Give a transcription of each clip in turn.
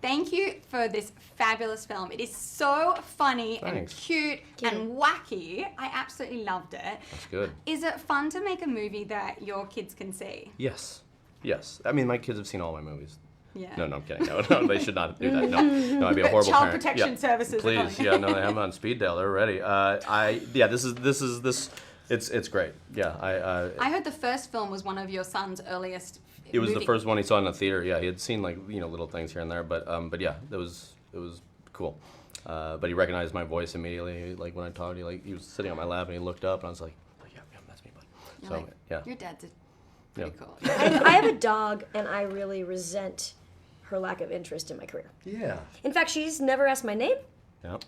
thank you for this fabulous film. It is so funny and cute and wacky. I absolutely loved it. That's good. Is it fun to make a movie that your kids can see? Yes. I mean, my kids have seen all my movies. Yeah. No, I'm kidding. No, they should not do that. No, I'd be a horrible Child parent. Protection Services. Please, yeah, no, they have them on speed dial. They're ready. It's great. Yeah, I heard the first film was one of your son's earliest. It was the first one he saw in the theater. Yeah, he had seen little things here and there, but yeah, it was cool. But he recognized my voice immediately. Like when I talked, he was sitting on my lap and he looked up and I was like, yeah, that's me, bud. You're so like, yeah, your dad's pretty cool. I have a dog and I really resent her lack of interest in my career. Yeah. In fact, she's never asked my name. Yep.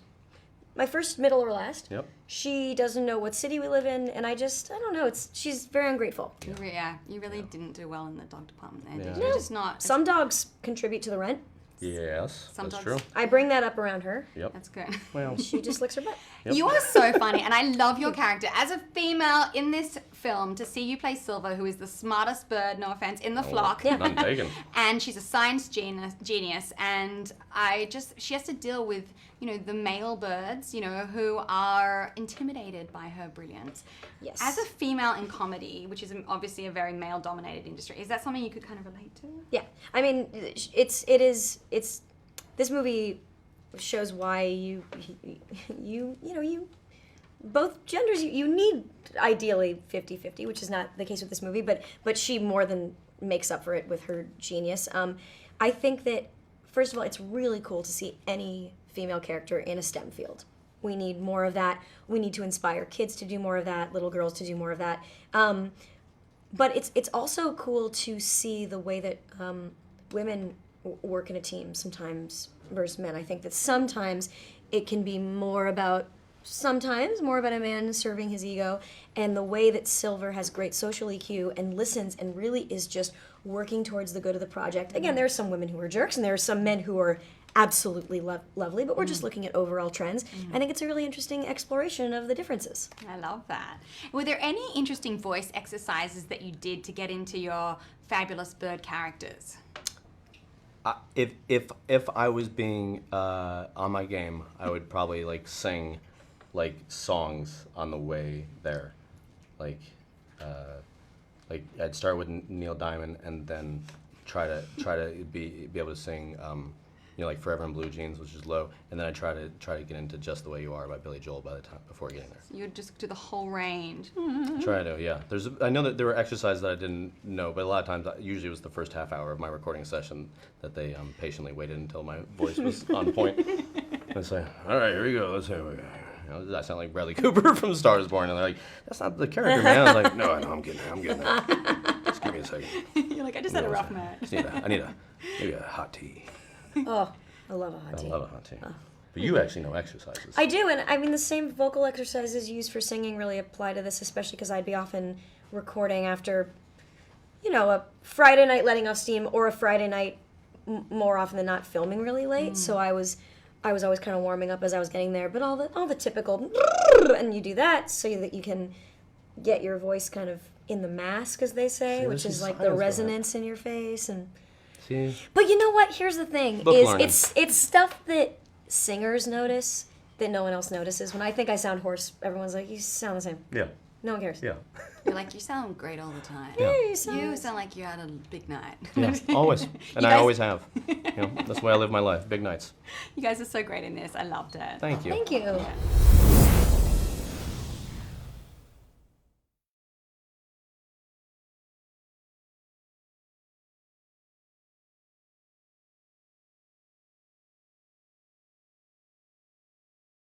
My first, middle, or last. Yep. She doesn't know what city we live in, and I don't know. She's very ungrateful. Yeah, you really didn't do well in the dog department there, did Yeah. you? No. Just not. Some dogs contribute to the rent. Yes, Some that's dogs- true. I bring that up around her. Yep. That's good. Well, She just licks her butt. Yep. You are so funny, and I love your character. As a female in this film, to see you play Silver, who is the smartest bird, no offense, in the flock. Yeah. none taken. And she's a science genius, and she has to deal with, the male birds, who are intimidated by her brilliance. Yes. As a female in comedy, which is obviously a very male-dominated industry, is that something you could kind of relate to? Yeah. I mean, it's this movie shows why you both genders you need ideally 50-50, which is not the case with this movie, but she more than makes up for it with her genius. I think that first of all, it's really cool to see any female character in a STEM field. We need more of that. We need to inspire kids to do more of that, little girls to do more of that. But it's also cool to see the way that women work in a team sometimes versus men. I think that sometimes it can be more about a man serving his ego, and the way that Silver has great social EQ and listens and really is just working towards the good of the project. Again, there are some women who are jerks and there are some men who are absolutely lovely, but we're just looking at overall trends. I think it's a really interesting exploration of the differences. I love that. Were there any interesting voice exercises that you did to get into your fabulous bird characters? If I was being on my game, I would probably sing songs on the way there, like I'd start with Neil Diamond and then try to be able to sing like Forever in Blue Jeans, which is low, and then I try to get into Just the Way You Are by Billy Joel before getting there. So you would just do the whole range. Try to, yeah. I know that there were exercises that I didn't know, but a lot of times, usually it was the first half hour of my recording session that they patiently waited until my voice was on point. And say, all right, here we go. Let's hear it. I sound like Bradley Cooper from Star is Born, and they're like, that's not the character, man. I was like, no, I'm getting there. Just give me a second. You're like, I just had a rough night. I need maybe a hot tea. Oh, I love a hot tea. I love a hot tea. But you actually know exercises. I do, and I mean the same vocal exercises used for singing really apply to this, especially because I'd be often recording after, a Friday night letting off steam or a Friday night more often than not filming really late. So I was always kind of warming up as I was getting there, but all the typical, and you do that so that you can get your voice kind of in the mask, as they say, which is like the resonance in your face and. See? But you know what? Here's the thing: it's stuff that singers notice that no one else notices. When I think I sound hoarse, everyone's like, "You sound the same." Yeah. No one cares. Yeah. You're like, you sound great all the time. Yeah, You sound like you're at a big night. Yeah, always. And I always have. That's the way I live my life. Big nights. You guys are so great in this. I loved it. Thank you. Thank you. Yeah.